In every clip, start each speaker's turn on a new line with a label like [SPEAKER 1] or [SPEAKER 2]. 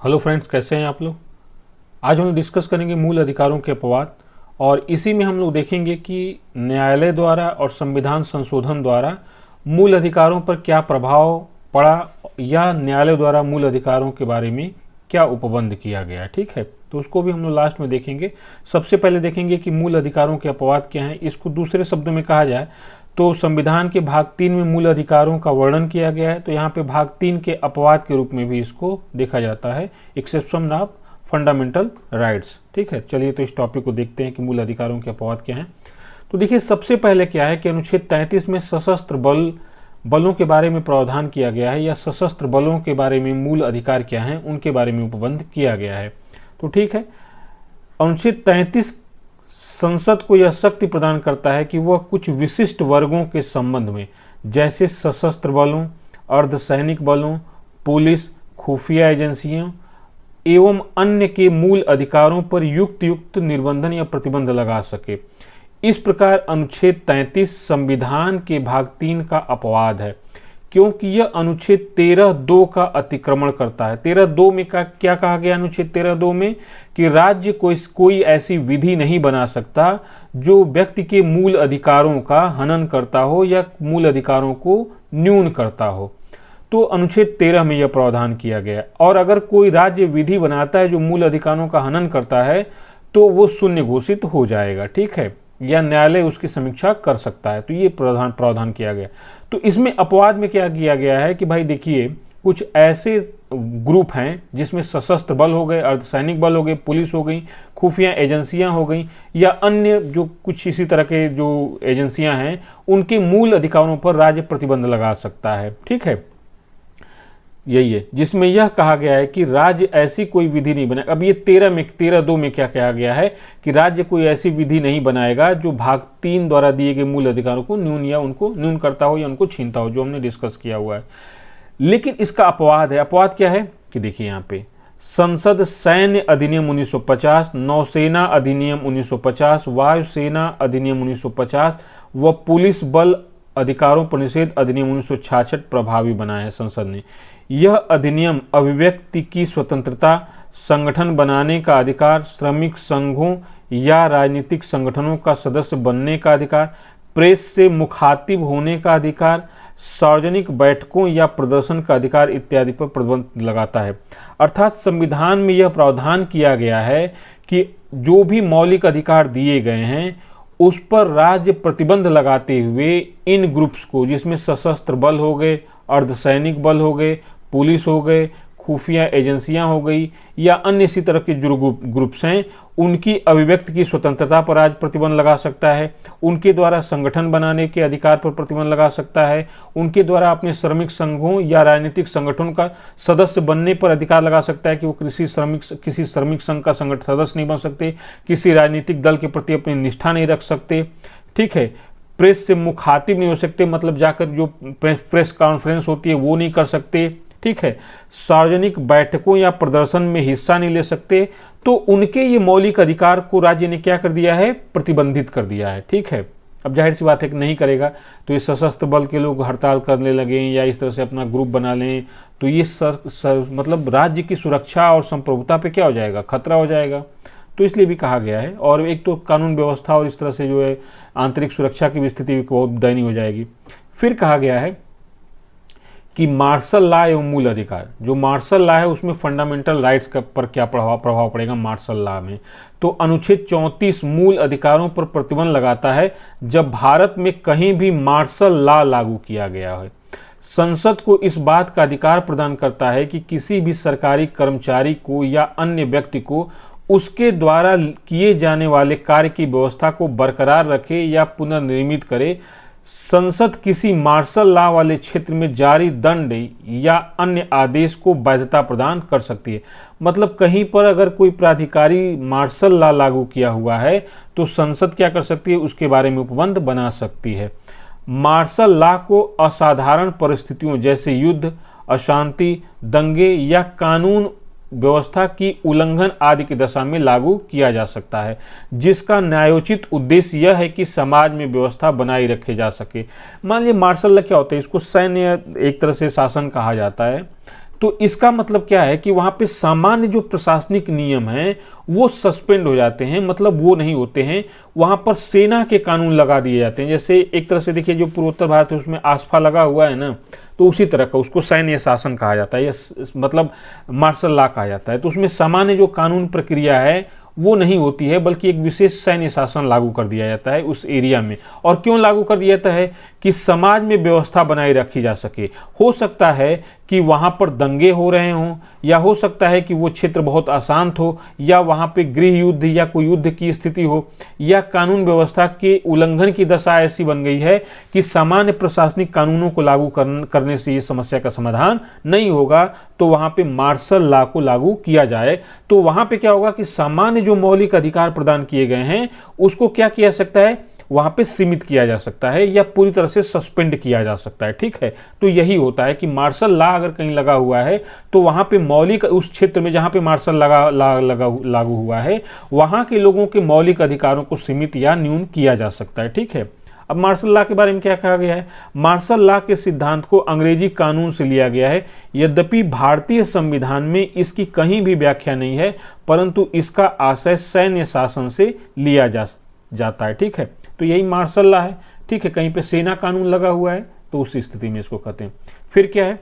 [SPEAKER 1] Hello friends, कैसे हैं आप लोग। आज हम डिस्कस करेंगे मूल अधिकारों के अपवाद और इसी में हम लोग देखेंगे कि न्यायालय द्वारा और संविधान संशोधन द्वारा मूल अधिकारों पर क्या प्रभाव पड़ा या न्यायालय द्वारा मूल अधिकारों के बारे में क्या उपबंध किया गया। ठीक है, तो उसको भी हम लोग लास्ट में देखेंगे। सबसे पहले देखेंगे कि मूल अधिकारों के अपवाद क्या हैं। इसको दूसरे शब्दों में कहा जाए तो संविधान के भाग 3 में मूल अधिकारों का वर्णन किया गया है, तो यहाँ पे भाग 3 के अपवाद के रूप में भी इसको देखा जाता है, एक्सेप्शन ऑफ फंडामेंटल राइट्स। ठीक है, चलिए तो इस टॉपिक को देखते हैं कि मूल अधिकारों के अपवाद क्या हैं। तो देखिए, सबसे पहले क्या है कि अनुच्छेद 33 में सशस्त्र बलों के बारे में प्रावधान किया गया है, या सशस्त्र बलों के बारे में मूल अधिकार क्या हैं उनके बारे में उपबंध किया गया है। तो ठीक है, अनुच्छेद 33 संसद को यह शक्ति प्रदान करता है कि वह कुछ विशिष्ट वर्गों के संबंध में, जैसे सशस्त्र बलों, अर्धसैनिक बलों, पुलिस, खुफिया एजेंसियों एवं अन्य के मूल अधिकारों पर युक्त निर्बंधन या प्रतिबंध लगा सके। इस प्रकार अनुच्छेद 33 संविधान के भाग 3 का अपवाद है, क्योंकि यह अनुच्छेद 13(2) का अतिक्रमण करता है। 13(2) में क्या कहा गया अनुच्छेद 13(2) में कि राज्य कोई ऐसी विधि नहीं बना सकता जो व्यक्ति के मूल अधिकारों का हनन करता हो या मूल अधिकारों को न्यून करता हो। तो अनुच्छेद 13 में यह प्रावधान किया गया, और अगर कोई राज्य विधि बनाता है जो मूल अधिकारों का हनन करता है तो वो शून्य घोषित हो जाएगा। ठीक है, या न्यायालय उसकी समीक्षा कर सकता है। तो ये प्रावधान किया गया। तो इसमें अपवाद में क्या किया गया है कि भाई देखिए, कुछ ऐसे ग्रुप हैं जिसमें सशस्त्र बल हो गए, अर्धसैनिक बल हो गए, पुलिस हो गई, खुफिया एजेंसियां हो गई, या अन्य जो कुछ इसी तरह के जो एजेंसियां हैं, उनके मूल अधिकारों पर राज्य प्रतिबंध लगा सकता है। ठीक है, यही है जिसमें यह कहा गया है कि राज्य ऐसी कोई विधि नहीं बनाएगा। अब ये 13(2) में क्या कहा गया है कि राज्य कोई ऐसी विधि नहीं बनाएगा जो भाग 3 द्वारा दिए गए मूल अधिकारों को न्यून करता हो या उनको छीनता हो, जो हमने डिस्कस किया हुआ है। लेकिन इसका अपवाद है। अपवाद क्या है कि देखिए, यहाँ पे संसद सैन्य अधिनियम 1950, नौसेना अधिनियम 1950, वायुसेना अधिनियम 1950 व पुलिस बल अधिकारों पर निषेध अधिनियम 1966 प्रभावी बनाया है संसद ने। यह अधिनियम अभिव्यक्ति की स्वतंत्रता, संगठन बनाने का अधिकार, श्रमिक संघों या राजनीतिक संगठनों का सदस्य बनने का अधिकार, प्रेस से मुखातिब होने का अधिकार, सार्वजनिक बैठकों या प्रदर्शन का अधिकार इत्यादि पर प्रतिबंध लगाता है। अर्थात संविधान में यह प्रावधान किया गया है कि जो भी मौलिक अधिकार दिए गए हैं उस पर राज्य प्रतिबंध लगाते हुए इन ग्रुप्स को, जिसमें सशस्त्र बल हो गए, अर्धसैनिक बल हो गए, पुलिस हो गए, खुफिया एजेंसियां हो गई, या अन्य इसी तरह के जो ग्रुप्स हैं, उनकी अभिव्यक्ति की स्वतंत्रता पर राज्य प्रतिबंध लगा सकता है। उनके द्वारा संगठन बनाने के अधिकार पर प्रतिबंध लगा सकता है। उनके द्वारा अपने श्रमिक संघों या राजनीतिक संगठनों का सदस्य बनने पर अधिकार लगा सकता है कि वो किसी श्रमिक संघ का सदस्य नहीं बन सकते, किसी राजनीतिक दल के प्रति अपनी निष्ठा नहीं रख सकते। ठीक है, प्रेस से मुखातिब नहीं हो सकते, मतलब जाकर जो प्रेस कॉन्फ्रेंस होती है वो नहीं कर सकते। ठीक है, सार्वजनिक बैठकों या प्रदर्शन में हिस्सा नहीं ले सकते। तो उनके ये मौलिक अधिकार को राज्य ने क्या कर दिया है, प्रतिबंधित कर दिया है। ठीक है, अब जाहिर सी बात है कि नहीं करेगा तो ये सशस्त्र बल के लोग हड़ताल करने लगें या इस तरह से अपना ग्रुप बना लें, तो ये मतलब राज्य की सुरक्षा और संप्रभुता पे क्या हो जाएगा, खतरा हो जाएगा। तो इसलिए भी कहा गया है। और एक तो कानून व्यवस्था और इस तरह से जो है आंतरिक सुरक्षा की भी स्थिति बहुत दयनीय हो जाएगी। फिर कहा गया है कि मार्शल लॉ एवं मूल अधिकार, जो मार्शल लॉ है उसमें फंडामेंटल राइट्स पर क्या प्रभाव पड़ेगा मार्शल लॉ में। तो अनुच्छेद 34 मूल अधिकारों पर प्रतिबंध लगाता है जब भारत में कहीं भी मार्शल लॉ लागू किया गया है। संसद को इस बात का अधिकार प्रदान करता है कि किसी भी सरकारी कर्मचारी को या अन्य व्यक्ति को उसके द्वारा किए जाने वाले कार्य की व्यवस्था को बरकरार रखे या पुनर्निर्मित करे। संसद किसी मार्शल लॉ वाले क्षेत्र में जारी दंड या अन्य आदेश को वैधता प्रदान कर सकती है। मतलब कहीं पर अगर कोई प्राधिकारी मार्शल लॉ लागू किया हुआ है तो संसद क्या कर सकती है, उसके बारे में उपबंध बना सकती है। मार्शल लॉ को असाधारण परिस्थितियों जैसे युद्ध, अशांति, दंगे या कानून व्यवस्था की उल्लंघन आदि की दशा में लागू किया जा सकता है, जिसका न्यायोचित उद्देश्य यह है कि समाज में व्यवस्था बनाई रखे जा सके। मान लीजिए मार्शल लॉ क्या होता है, इसको सैन्य एक तरह से शासन कहा जाता है। तो इसका मतलब क्या है कि वहां पे सामान्य जो प्रशासनिक नियम हैं वो सस्पेंड हो जाते हैं, मतलब वो नहीं होते हैं। वहां पर सेना के कानून लगा दिए जाते हैं। जैसे एक तरह से देखिए जो पूर्वोत्तर भारत है उसमें आसफा लगा हुआ है ना, तो उसी तरह का उसको सैन्य शासन कहा जाता है, या मतलब मार्शल लॉ कहा जाता है। तो उसमें सामान्य जो कानून प्रक्रिया है वो नहीं होती है, बल्कि एक विशेष सैन्य शासन लागू कर दिया जाता है उस एरिया में। और क्यों लागू कर दिया जाता है? कि समाज में व्यवस्था बनाए रखी जा सके। हो सकता है कि वहाँ पर दंगे हो रहे हों, या हो सकता है कि वो क्षेत्र बहुत अशांत हो, या वहाँ पे गृह युद्ध या कोई युद्ध की स्थिति हो, या कानून व्यवस्था के उल्लंघन की दशा ऐसी बन गई है कि सामान्य प्रशासनिक कानूनों को लागू करने से ये समस्या का समाधान नहीं होगा, तो वहाँ पे मार्शल लॉ को लागू किया जाए। तो वहाँ पे क्या होगा कि सामान्य जो मौलिक अधिकार प्रदान किए गए हैं उसको क्या किया जा सकता है, वहां पे सीमित किया जा सकता है, या पूरी तरह से सस्पेंड किया जा सकता है। ठीक है, तो यही होता है कि मार्शल लॉ अगर कहीं लगा हुआ है तो वहां पे मौलिक, उस क्षेत्र में जहां पे मार्शल लागू हुआ है वहां के लोगों के मौलिक अधिकारों को सीमित या न्यून किया जा सकता है। ठीक है, अब मार्शल लॉ के बारे में क्या कहा गया है? मार्शल लॉ के सिद्धांत को अंग्रेजी कानून से लिया गया है। यद्यपि भारतीय संविधान में इसकी कहीं भी व्याख्या नहीं है, परंतु इसका आशय सैन्य शासन से लिया जाता है। ठीक है, तो यही मार्शल लॉ है। ठीक है, कहीं पे सेना कानून लगा हुआ है तो उस स्थिति में इसको कहते हैं। फिर क्या है,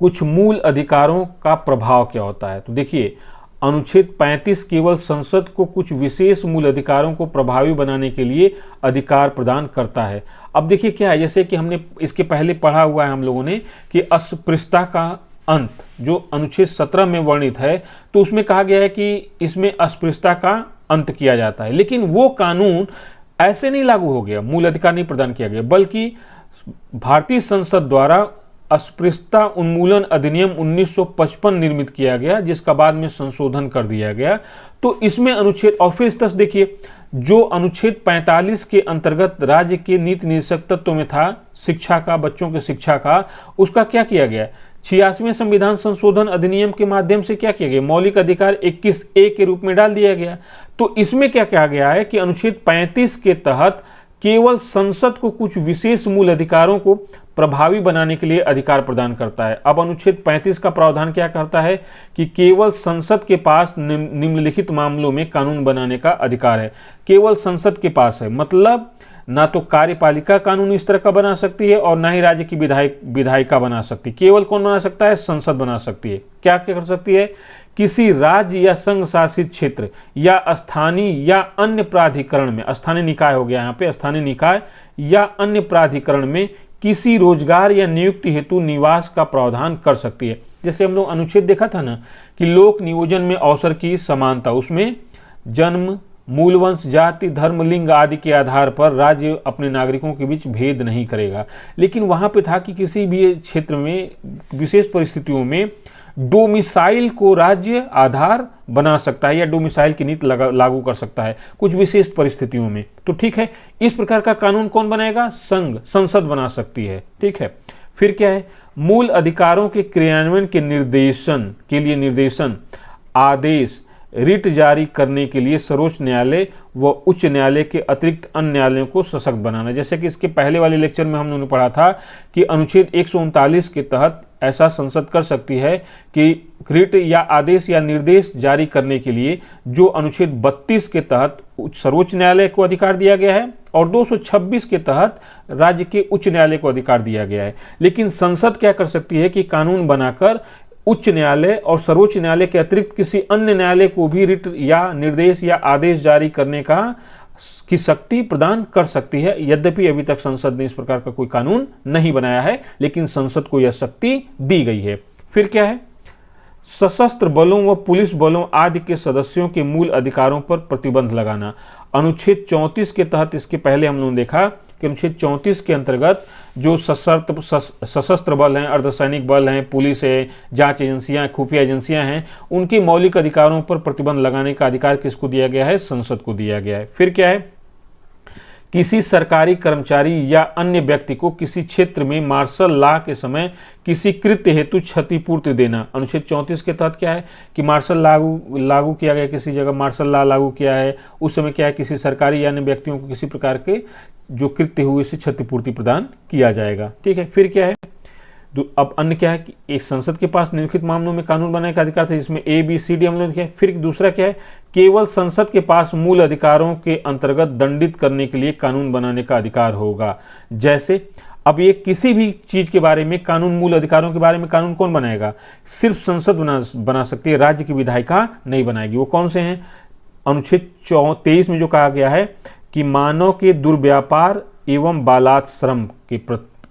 [SPEAKER 1] कुछ मूल अधिकारों का प्रभाव क्या होता है? तो देखिए, अनुच्छेद 35 केवल संसद को कुछ विशेष मूल अधिकारों को प्रभावी बनाने के लिए अधिकार प्रदान करता है। अब देखिए क्या है, जैसे कि हमने इसके पहले पढ़ा हुआ है हम लोगों ने कि अस्पृश्यता का अंत जो अनुच्छेद 17 में वर्णित है, तो उसमें कहा गया है कि इसमें अस्पृश्यता का अंत किया जाता है। लेकिन वो कानून ऐसे नहीं लागू हो गया, मूल अधिकार नहीं प्रदान किया गया, बल्कि भारतीय संसद द्वारा अस्पृश्यता उन्मूलन अधिनियम 1955 निर्मित किया गया, जिसका बाद में संशोधन कर दिया गया। तो इसमें अनुच्छेद, और फिर इस तरह देखिए, जो अनुच्छेद 45 के अंतर्गत राज्य के नीति निर्देशक तत्व में था शिक्षा का, बच्चों की शिक्षा का, उसका क्या किया गया? 86वें संविधान संशोधन अधिनियम के माध्यम से क्या किया गया? मौलिक अधिकार 21A के रूप में डाल दिया गया। तो इसमें क्या कहा गया है कि अनुच्छेद 35 के तहत केवल संसद को कुछ विशेष मूल अधिकारों को प्रभावी बनाने के लिए अधिकार प्रदान करता है। अब अनुच्छेद 35 का प्रावधान क्या करता है कि केवल संसद के पास निम्नलिखित मामलों में कानून बनाने का अधिकार है। केवल संसद के पास है, मतलब ना तो कार्यपालिका कानून इस तरह का बना सकती है और ना ही राज्य की विधायिका बना सकती। केवल कौन बना सकता है? संसद बना सकती है। क्या क्या कर सकती है? किसी राज्य या संघ शासित क्षेत्र या स्थानीय या अन्य प्राधिकरण में, स्थानीय निकाय हो गया यहाँ पे, स्थानीय निकाय या अन्य प्राधिकरण में किसी रोजगार या नियुक्ति हेतु निवास का प्रावधान कर सकती है। जैसे हम लोग अनुच्छेद देखा था ना कि लोक नियोजन में अवसर की समानता, उसमें जन्म, मूलवंश, जाति, धर्म, लिंग आदि के आधार पर राज्य अपने नागरिकों के बीच भेद नहीं करेगा। लेकिन वहां पे था कि किसी भी क्षेत्र में विशेष परिस्थितियों में डोमिसाइल को राज्य आधार बना सकता है या डोमिसाइल की नीति लागू कर सकता है कुछ विशेष परिस्थितियों में। तो ठीक है, इस प्रकार का कानून कौन बनाएगा? संसद बना सकती है। ठीक है, फिर क्या है? मूल अधिकारों के क्रियान्वयन के निर्देशन के लिए निर्देशन, आदेश, रिट जारी करने के लिए सर्वोच्च न्यायालय व उच्च न्यायालय के अतिरिक्त अन्य न्यायालयों को सशक्त बनाना। जैसे कि इसके पहले वाले लेक्चर में हमने पढ़ा था कि अनुच्छेद 139 के तहत ऐसा संसद कर सकती है कि रिट या आदेश या निर्देश जारी करने के लिए जो अनुच्छेद 32 के तहत सर्वोच्च न्यायालय को अधिकार दिया गया है और 226 के तहत राज्य के उच्च न्यायालय को अधिकार दिया गया है। लेकिन संसद क्या कर सकती है कि कानून बनाकर उच्च न्यायालय और सर्वोच्च न्यायालय के अतिरिक्त किसी अन्य न्यायालय को भी रिट या निर्देश या आदेश जारी करने की शक्ति प्रदान कर सकती है। यद्यपि अभी तक संसद ने इस प्रकार का कोई कानून नहीं बनाया है, लेकिन संसद को यह शक्ति दी गई है। फिर क्या है? सशस्त्र बलों व पुलिस बलों आदि के सदस्यों के मूल अधिकारों पर प्रतिबंध लगाना। अनुच्छेद 34 के तहत, इसके पहले हम लोगों ने देखा कि अनुच्छेद 34 के अंतर्गत जो सशस्त्र बल हैं, अर्धसैनिक बल हैं, पुलिस है, जांच एजेंसियां, खुफिया एजेंसियां हैं, उनके मौलिक अधिकारों पर प्रतिबंध लगाने का अधिकार किसको दिया गया है? संसद को दिया गया है। फिर क्या है? किसी सरकारी कर्मचारी या अन्य व्यक्ति को किसी क्षेत्र में मार्शल लॉ के समय किसी कृत्य हेतु क्षतिपूर्ति देना। अनुच्छेद 34 के तहत क्या है कि मार्शल लागू किया गया, किसी जगह मार्शल लॉ लागू किया है, उस समय क्या है, किसी सरकारी या अन्य व्यक्तियों को किसी प्रकार के जो कृत्य हुए से क्षतिपूर्ति प्रदान किया जाएगा। ठीक है, फिर क्या है? अब अन्य क्या है कि एक संसद के पास निम्नलिखित मामलों में कानून बनाने का अधिकार था, जिसमें ए बी सी डी हम लोग लिखे। फिर दूसरा क्या है, केवल संसद के पास मूल अधिकारों के अंतर्गत दंडित करने के लिए कानून बनाने का अधिकार होगा। जैसे अब ये किसी भी चीज के बारे में कानून, मूल अधिकारों के बारे में कानून कौन बनाएगा? सिर्फ संसद बना सकती है, राज्य की विधायिका नहीं बनाएगी। वो कौन से हैं? अनुच्छेद 23 में जो कहा गया है कि मानव के दुर्व्यापार एवं बालाश्रम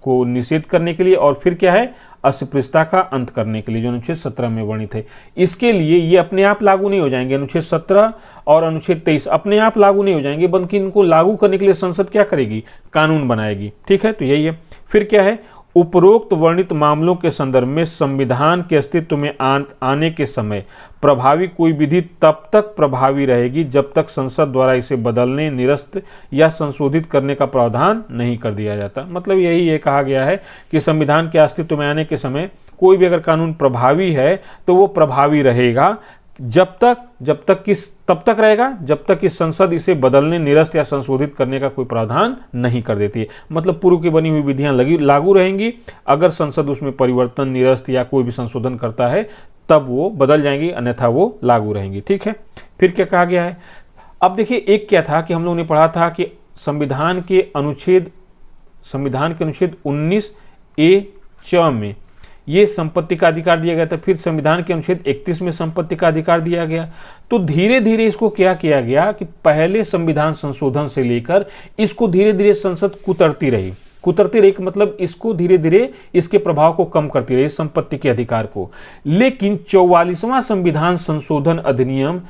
[SPEAKER 1] को निषेध करने के लिए, और फिर क्या है, अस्पृश्यता का अंत करने के लिए, जो अनुच्छेद 17 में वर्णित है। इसके लिए ये अपने आप लागू नहीं हो जाएंगे, अनुच्छेद 17 और अनुच्छेद 23 अपने आप लागू नहीं हो जाएंगे, बल्कि इनको लागू करने के लिए संसद क्या करेगी? कानून बनाएगी। ठीक है, तो यही है। फिर क्या है, उपरोक्त वर्णित मामलों के संदर्भ में संविधान के अस्तित्व में आने के समय प्रभावी कोई विधि तब तक प्रभावी रहेगी जब तक संसद द्वारा इसे बदलने, निरस्त या संशोधित करने का प्रावधान नहीं कर दिया जाता। मतलब यही ये कहा गया है कि संविधान के अस्तित्व में आने के समय कोई भी अगर कानून प्रभावी है तो वो प्रभावी रहेगा तब तक रहेगा जब तक कि संसद इसे बदलने, निरस्त या संशोधित करने का कोई प्रावधान नहीं कर देती है। मतलब पूर्व की बनी हुई विधियां लागू रहेंगी, अगर संसद उसमें परिवर्तन, निरस्त या कोई भी संशोधन करता है तब वो बदल जाएंगी, अन्यथा वो लागू रहेंगी। ठीक है, फिर क्या कहा गया है? अब देखिए, एक क्या था कि हम लोगों ने पढ़ा था कि संविधान के अनुच्छेद 19A(च) में ये संपत्ति का अधिकार दिया गया था। फिर संविधान के अनुच्छेद 31 में संपत्ति का अधिकार दिया गया। तो धीरे धीरे इसको क्या किया गया कि पहले संविधान संशोधन से लेकर इसको धीरे धीरे संसद कुतरती रही मतलब इसको धीरे धीरे इसके प्रभाव को कम करती रही, संपत्ति के अधिकार को। लेकिन 44वां संविधान संशोधन अधिनियम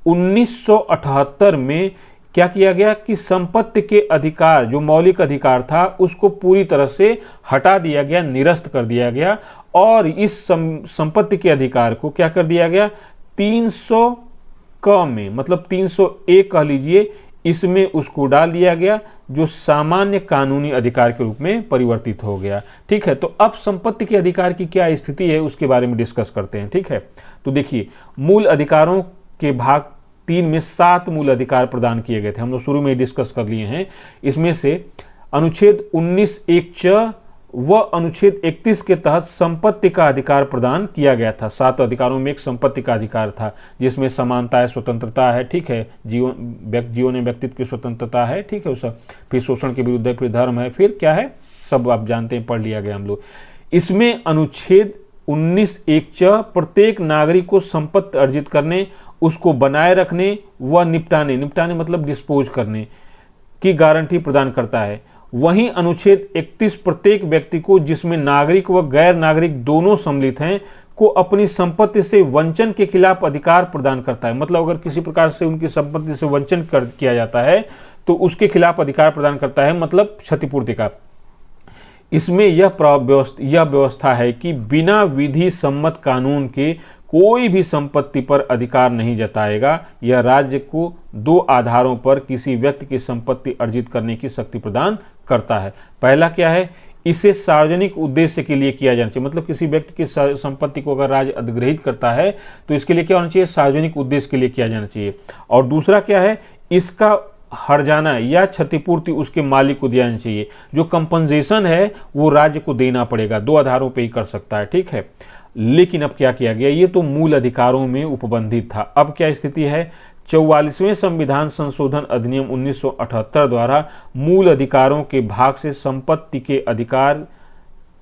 [SPEAKER 1] 1978 में क्या किया गया कि संपत्ति के अधिकार, जो मौलिक अधिकार था, उसको पूरी तरह से हटा दिया गया, निरस्त कर दिया गया, और इस संपत्ति के अधिकार को क्या कर दिया गया? 300 में, मतलब 301 कह लीजिए, इसमें उसको डाल दिया गया, जो सामान्य कानूनी अधिकार के रूप में परिवर्तित हो गया। ठीक है, तो अब संपत्ति के अधिकार की क्या स्थिति है उसके बारे में डिस्कस करते हैं। ठीक है, तो देखिए, मूल अधिकारों के भाग 3 में 7 मूल अधिकार प्रदान किए गए थे, हम लोग शुरू में ही डिस्कस कर लिए हैं। इसमें से अनुच्छेद 19(1)(च) व अनुच्छेद 31 के तहत संपत्ति का अधिकार प्रदान किया गया था। 7 अधिकारों में एक संपत्ति का अधिकार था, जिसमें समानता है, स्वतंत्रता है। ठीक है, जीवन व्यक्तित्व की स्वतंत्रता है। ठीक है, उस फिर शोषण के विरुद्ध है, फिर धर्म है, फिर क्या है, सब आप जानते हैं, पढ़ लिया गया हम लोग। इसमें अनुच्छेद 19(1)(च) प्रत्येक नागरिक को संपत्ति अर्जित करने, उसको बनाए रखने व निपटाने मतलब डिस्पोज करने की गारंटी प्रदान करता है। वहीं अनुच्छेद 31 प्रत्येक व्यक्ति को, जिसमें नागरिक व गैर नागरिक दोनों सम्मिलित हैं, को अपनी संपत्ति से वंचन के खिलाफ अधिकार प्रदान करता है। मतलब अगर किसी प्रकार से उनकी संपत्ति से वंचन किया जाता है तो उसके खिलाफ अधिकार प्रदान करता है, मतलब क्षतिपूर्ति का। इसमें यह व्यवस्था है कि बिना विधि सम्मत कानून के कोई भी संपत्ति पर अधिकार नहीं जताएगा। यह राज्य को 2 आधारों पर किसी व्यक्ति की संपत्ति अर्जित करने की शक्ति प्रदान करता है। पहला क्या है, इसे सार्वजनिक उद्देश्य के लिए किया जाना चाहिए। मतलब किसी व्यक्ति की संपत्ति को अगर राज्य अधिग्रहित करता है तो इसके लिए क्या होना चाहिए? सार्वजनिक उद्देश्य के लिए किया जाना चाहिए। और दूसरा क्या है, इसका हर्जाना या क्षतिपूर्ति उसके मालिक को देना चाहिए। जो कंपनसेशन है वो राज्य को देना पड़ेगा। 2 आधारों पे ही कर सकता है। ठीक है, लेकिन अब क्या किया गया, ये तो मूल अधिकारों में उपबंधित था। अब क्या स्थिति है, 44वें संविधान संशोधन अधिनियम 1978 द्वारा मूल अधिकारों के भाग से संपत्ति के अधिकार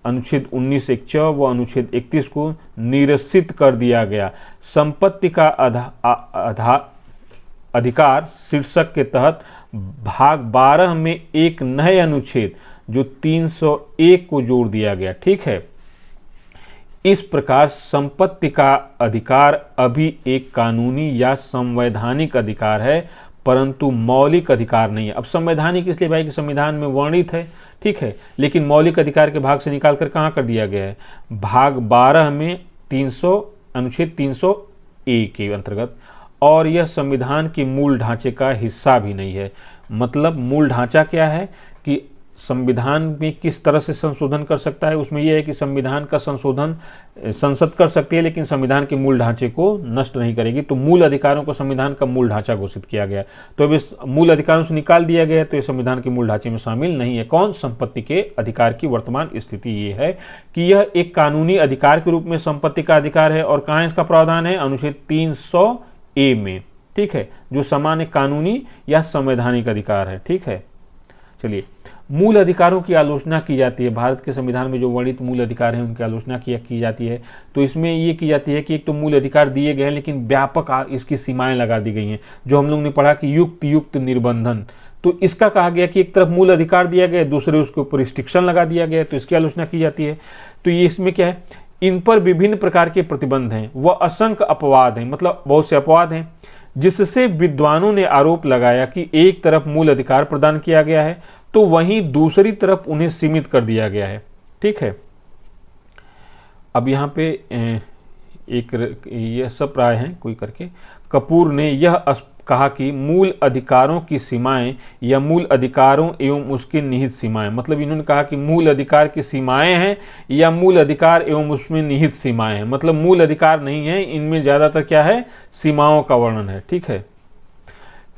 [SPEAKER 1] अनुच्छेद 19(1)(च) व अनुच्छेद 31 को निरसित कर दिया गया। संपत्ति का अधिकार शीर्षक के तहत भाग 12 में एक नए अनुच्छेद जो 301 को जोड़ दिया गया। ठीक है, इस प्रकार संपत्ति का अधिकार अभी एक कानूनी या संवैधानिक अधिकार है, परंतु मौलिक अधिकार नहीं है। अब संवैधानिक इसलिए भाई कि संविधान में वर्णित है, ठीक है, लेकिन मौलिक अधिकार के भाग से निकाल कर कहाँ कर दिया गया है? भाग 12 में अनुच्छेद 301 के अंतर्गत। और यह संविधान के मूल ढांचे का हिस्सा भी नहीं है। मतलब मूल ढांचा क्या है कि संविधान में किस तरह से संशोधन कर सकता है, उसमें यह है कि संविधान का संशोधन संसद कर सकती है, लेकिन संविधान के मूल ढांचे को नष्ट नहीं करेगी। तो मूल अधिकारों को संविधान का मूल ढांचा घोषित किया गया, तो अब इस मूल अधिकारों से निकाल दिया गया, तो ये संविधान के मूल ढांचे में शामिल नहीं है। कौन? संपत्ति के अधिकार की वर्तमान स्थिति ये है कि यह एक कानूनी अधिकार के रूप में संपत्ति का अधिकार है। और कहाँ इसका प्रावधान है? अनुच्छेद 300A में, ठीक है, जो सामान्य कानूनी या संवैधानिक अधिकार है। ठीक है, चलिए, मूल अधिकारों की आलोचना की जाती है। भारत के संविधान में जो वर्णित मूल अधिकार हैं उनकी आलोचना की जाती है। तो इसमें ये की जाती है कि एक तो मूल अधिकार दिए गए हैं, लेकिन व्यापक इसकी सीमाएं लगा दी गई हैं, जो हम लोग ने पढ़ा कि युक्त निर्बंधन। तो इसका कहा गया कि एक तरफ मूल अधिकार दिया गया, दूसरे उसके ऊपर रिस्ट्रिक्शन लगा दिया गया, तो इसकी आलोचना की जाती है। तो ये इसमें क्या है, इन पर विभिन्न प्रकार के प्रतिबंध हैं, वह असंख्य अपवाद हैं, मतलब बहुत से अपवाद हैं, जिससे विद्वानों ने आरोप लगाया कि एक तरफ मूल अधिकार प्रदान किया गया है तो वहीं दूसरी तरफ उन्हें सीमित कर दिया गया है। ठीक है, अब यहाँ पे यह सब राय हैं कोई करके कपूर ने यह कहा कि मूल अधिकारों की सीमाएं या मूल अधिकारों एवं उसकी निहित सीमाएं, मतलब इन्होंने कहा कि मूल अधिकार की सीमाएं हैं या मूल अधिकार एवं उसमें निहित सीमाएं हैं, मतलब मूल अधिकार नहीं है, इनमें ज़्यादातर क्या है, सीमाओं का वर्णन है। ठीक है,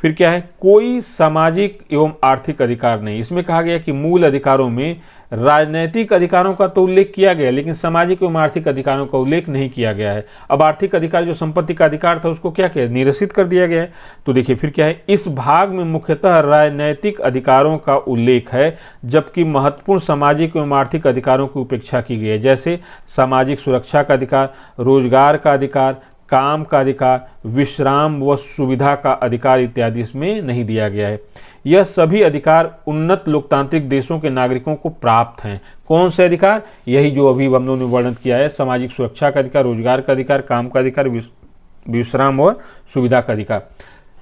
[SPEAKER 1] फिर क्या है, कोई सामाजिक एवं आर्थिक अधिकार नहीं। इसमें कहा गया कि मूल अधिकारों में राजनैतिक अधिकारों का तो उल्लेख किया गया, लेकिन सामाजिक एवं आर्थिक अधिकारों का उल्लेख नहीं किया गया है। अब आर्थिक अधिकार जो संपत्ति का अधिकार था उसको क्या किया, निरसित कर दिया गया है। तो देखिए फिर क्या है, इस भाग में मुख्यतः राजनैतिक अधिकारों का उल्लेख है, जबकि महत्वपूर्ण सामाजिक एवं आर्थिक अधिकारों की उपेक्षा की गई है, जैसे सामाजिक सुरक्षा का अधिकार, रोजगार का अधिकार, काम का अधिकार, विश्राम व सुविधा का अधिकार इत्यादि इसमें नहीं दिया गया है। यह सभी अधिकार उन्नत लोकतांत्रिक देशों के नागरिकों को प्राप्त हैं। कौन से अधिकार? यही जो अभी हम लोगों ने वर्णन किया है, सामाजिक सुरक्षा का अधिकार, रोजगार का अधिकार, काम का अधिकार, विश्राम व सुविधा का अधिकार,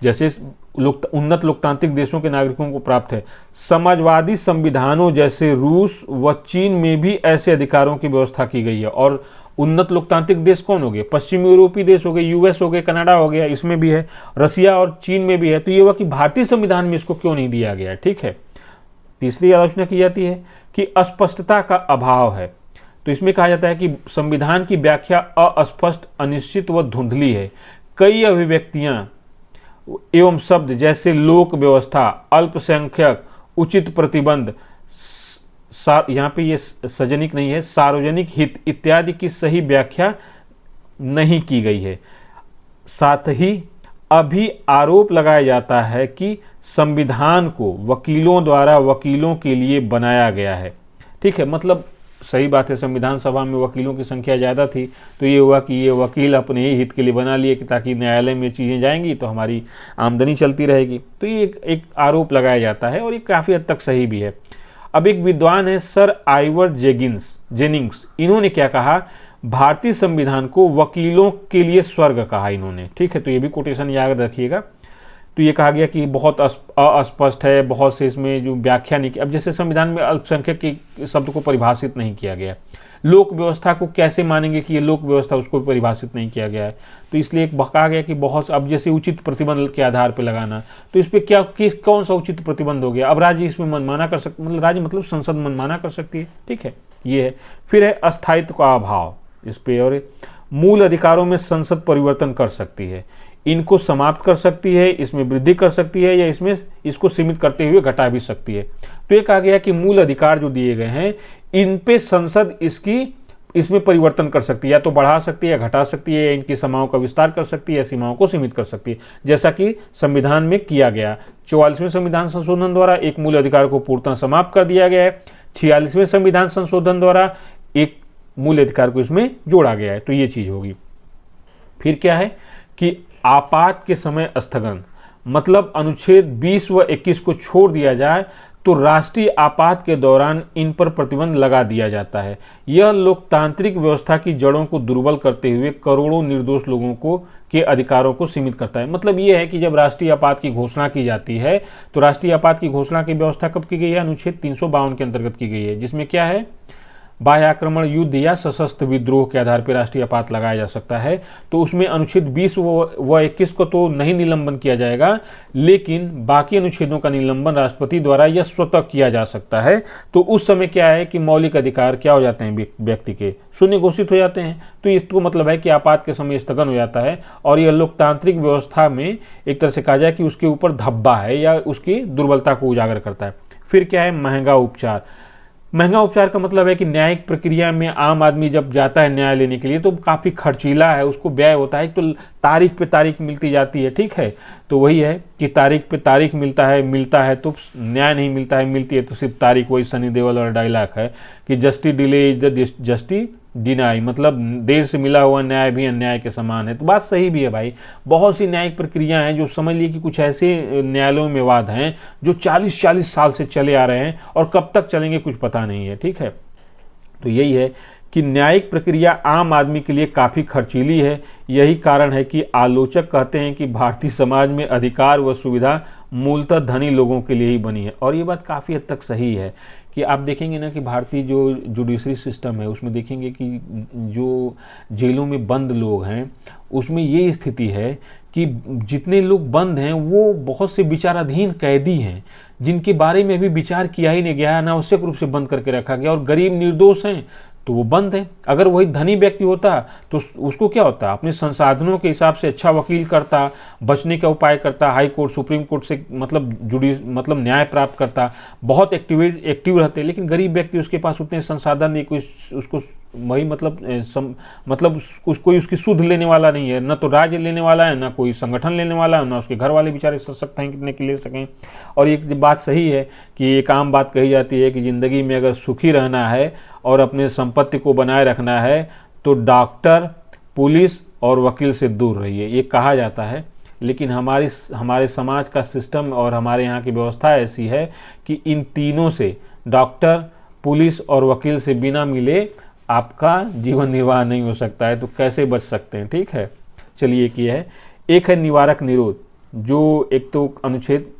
[SPEAKER 1] जैसे उन्नत लोकतांत्रिक देशों के नागरिकों को प्राप्त है। समाजवादी संविधानों जैसे रूस व चीन में भी ऐसे अधिकारों की व्यवस्था की गई है। और उन्नत लोकतांत्रिक देश कौन हो गए? पश्चिमी यूरोपीय देश हो गए, यूएस हो गए, कनाडा हो गया, इसमें भी है, रसिया और चीन में भी है। तो ये हुआ कि भारतीय संविधान में इसको क्यों नहीं दिया गया। ठीक है, तीसरी आलोचना की जाती है कि अस्पष्टता का अभाव है। तो इसमें कहा जाता है कि संविधान की व्याख्या अस्पष्ट, अनिश्चित व धुंधली है। कई अभिव्यक्तियां एवं शब्द जैसे लोक व्यवस्था, अल्पसंख्यक, उचित प्रतिबंध, यहाँ पे ये सजनिक नहीं है, सार्वजनिक हित इत्यादि की सही व्याख्या नहीं की गई है। साथ ही अभी आरोप लगाया जाता है कि संविधान को वकीलों द्वारा वकीलों के लिए बनाया गया है। ठीक है, मतलब सही बात है, संविधान सभा में वकीलों की संख्या ज़्यादा थी, तो ये हुआ कि ये वकील अपने ही हित के लिए बना लिए कि ताकि न्यायालय में चीज़ें जाएंगी तो हमारी आमदनी चलती रहेगी। तो ये एक आरोप लगाया जाता है और ये काफ़ी हद तक सही भी है। अब एक विद्वान है सर आइवर जेनिंग्स, इन्होंने क्या कहा, भारतीय संविधान को वकीलों के लिए स्वर्ग कहा इन्होंने। ठीक है, तो ये भी कोटेशन याद रखिएगा। तो ये कहा गया कि बहुत अस्पष्ट है, बहुत से इसमें जो व्याख्या नहीं की। अब जैसे संविधान में अल्पसंख्यक के शब्द को परिभाषित नहीं किया गया, लोक व्यवस्था को कैसे मानेंगे कि ये लोक व्यवस्था, उसको परिभाषित नहीं किया गया है। तो इसलिए कहा गया कि बहुत, अब जैसे उचित प्रतिबंध के आधार पर लगाना, तो इस पर क्या कौन सा उचित प्रतिबंध हो गया? अब राज्य इसमें मनमाना कर सकते, मतलब राज्य मतलब संसद मनमाना कर सकती है। ठीक है, ये है। फिर है अस्थायित्व का अभाव इस पे, और मूल अधिकारों में संसद परिवर्तन कर सकती है, इनको समाप्त कर सकती है, इसमें वृद्धि कर सकती है, या इसमें इसको सीमित करते हुए घटा भी सकती है। तो ये कहा गया कि मूल अधिकार जो दिए गए हैं इन पे संसद इसमें परिवर्तन कर सकती है, या तो बढ़ा सकती है या घटा सकती है, या इनकी सीमाओं का विस्तार कर सकती है या सीमाओं को सीमित कर सकती है, जैसा कि संविधान में किया गया। 44वें संविधान संशोधन द्वारा एक मूल अधिकार को पूर्णतः समाप्त कर दिया गया है। 46वें संविधान संशोधन द्वारा एक मूल अधिकार को इसमें जोड़ा गया है। तो ये चीज होगी। फिर क्या है कि आपात के समय स्थगन, मतलब अनुच्छेद 20 व 21 को छोड़ दिया जाए तो राष्ट्रीय आपात के दौरान इन पर प्रतिबंध लगा दिया जाता है। यह लोकतांत्रिक व्यवस्था की जड़ों को दुर्बल करते हुए करोड़ों निर्दोष लोगों को के अधिकारों को सीमित करता है। मतलब यह है कि जब राष्ट्रीय आपात की घोषणा की जाती है तो राष्ट्रीय आपात की घोषणा की व्यवस्था कब की गई है? अनुच्छेद 352 के अंतर्गत की गई है, जिसमें क्या है, बाह्य आक्रमण, युद्ध या सशस्त्र विद्रोह के आधार पर राष्ट्रीय आपात लगाया जा सकता है। तो उसमें अनुच्छेद 20 व 21 को तो नहीं निलंबन किया जाएगा, लेकिन बाकी अनुच्छेदों का निलंबन राष्ट्रपति द्वारा या स्वतः किया जा सकता है। तो उस समय क्या है कि मौलिक अधिकार क्या हो जाते हैं, व्यक्ति के शून्य घोषित हो जाते हैं। तो इसको मतलब है कि आपात के समय स्थगन हो जाता है, और यह लोकतांत्रिक व्यवस्था में एक तरह से कहा जाए कि उसके ऊपर धब्बा है या उसकी दुर्बलता को उजागर करता है। फिर क्या है, महंगा उपचार। महंगा उपचार का मतलब है कि न्यायिक प्रक्रिया में आम आदमी जब जाता है न्याय लेने के लिए तो काफ़ी खर्चीला है, उसको व्यय होता है। तो तारीख पे तारीख मिलती जाती है, ठीक है। तो वही है कि तारीख पे तारीख मिलता है तो न्याय नहीं मिलता है, मिलती है तो सिर्फ तारीख। वही सनी देओल और डायलॉग है कि justice delay is the justice deny, मतलब देर से मिला हुआ न्याय भी अन्याय के समान है। तो बात सही भी है भाई। बहुत सी न्यायिक प्रक्रिया हैं जो समझ लिए कि कुछ ऐसे न्यायालयों में वाद हैं जो 40-40 साल से चले आ रहे हैं और कब तक चलेंगे कुछ पता नहीं है, ठीक है। तो यही है कि न्यायिक प्रक्रिया आम आदमी के लिए काफ़ी खर्चीली है। यही कारण है कि आलोचक कहते हैं कि भारतीय समाज में अधिकार व सुविधा मूलतः धनी लोगों के लिए ही बनी है। और ये बात काफ़ी हद तक सही है कि आप देखेंगे ना कि भारतीय जो जुडिशरी सिस्टम है उसमें देखेंगे कि जो जेलों में बंद लोग हैं उसमें ये स्थिति है कि जितने लोग बंद हैं वो बहुत से विचाराधीन कैदी हैं जिनके बारे में भी विचार किया ही नहीं गया, अनावश्यक रूप से बंद करके रखा गया, और गरीब निर्दोष हैं तो वो बंद है। अगर वही धनी व्यक्ति होता तो उसको क्या होता, अपने संसाधनों के हिसाब से अच्छा वकील करता, बचने का उपाय करता, हाई कोर्ट सुप्रीम कोर्ट से मतलब न्याय प्राप्त करता, बहुत एक्टिव रहते। लेकिन गरीब व्यक्ति उसके पास उतने संसाधन नहीं, कोई उसको वही मतलब कोई उसकी सुध लेने वाला नहीं है, न तो राज्य लेने वाला है, न कोई संगठन लेने वाला है, न उसके घर वाले बेचारे सशक्त हैं कितने के ले सकें। और एक बात सही है कि एक आम बात कही जाती है कि ज़िंदगी में अगर सुखी रहना है और अपने संपत्ति को बनाए रखना है तो डॉक्टर, पुलिस और वकील से दूर रहिए, ये कहा जाता है। लेकिन हमारे समाज का सिस्टम और हमारे यहाँ की व्यवस्था ऐसी है कि इन तीनों से, डॉक्टर, पुलिस और वकील से बिना मिले आपका जीवन निर्वाह नहीं हो सकता है। तो कैसे बच सकते हैं, ठीक है। चलिए एक ये है, एक है निवारक निरोध, जो एक तो अनुच्छेद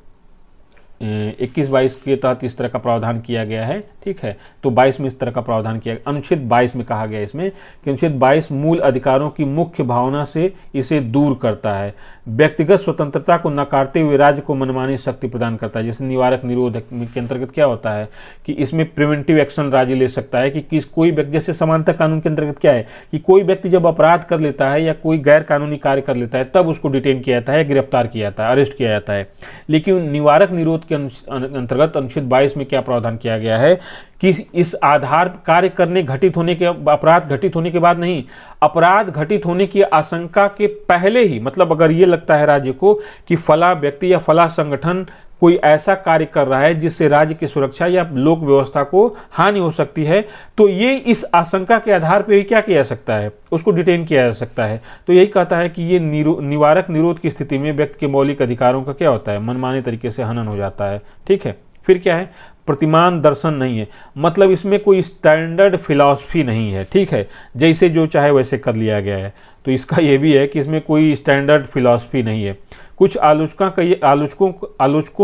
[SPEAKER 1] 21-22 के तहत इस तरह का प्रावधान किया गया है, ठीक है। तो 22 में इस तरह का प्रावधान किया गया। अनुच्छेद 22 में कहा गया इसमें कि अनुच्छेद 22 मूल अधिकारों की मुख्य भावना से इसे दूर करता है, व्यक्तिगत स्वतंत्रता को नकारते हुए राज्य को मनमानी शक्ति प्रदान करता है। जैसे निवारक निरोध के अंतर्गत क्या होता है कि इसमें प्रिवेंटिव एक्शन राज्य ले सकता है कि कोई व्यक्ति, जैसे समानता कानून के अंतर्गत क्या है कि कोई व्यक्ति जब अपराध कर लेता है या कोई गैर कानूनी कार्य कर लेता है तब उसको डिटेन किया जाता है, गिरफ्तार किया जाता है, अरेस्ट किया जाता है। लेकिन निवारक निरोध के अंतर्गत अनुच्छेद 22 में क्या प्रावधान किया गया है कि इस आधार कार्य करने घटित होने के, अपराध घटित होने के बाद नहीं, अपराध घटित होने की आशंका के पहले ही, मतलब अगर ये लगता है राज्य को कि फला व्यक्ति या फला संगठन कोई ऐसा कार्य कर रहा है जिससे राज्य की सुरक्षा या लोक व्यवस्था को हानि हो सकती है, तो ये इस आशंका के आधार पर ही क्या किया जा सकता है, उसको डिटेन किया जा सकता है। तो यही कहता है कि ये निवारक निरोध की स्थिति में व्यक्ति के मौलिक अधिकारों का क्या होता है, मनमाने तरीके से हनन हो जाता है, ठीक है। फिर क्या है, प्रतिमान दर्शन नहीं है, मतलब इसमें कोई स्टैंडर्ड फिलॉसफी नहीं है, ठीक है, जैसे जो चाहे वैसे कर लिया गया है। तो इसका ये भी है कि इसमें कोई स्टैंडर्ड फिलॉसफी नहीं है। कुछ आलोचकों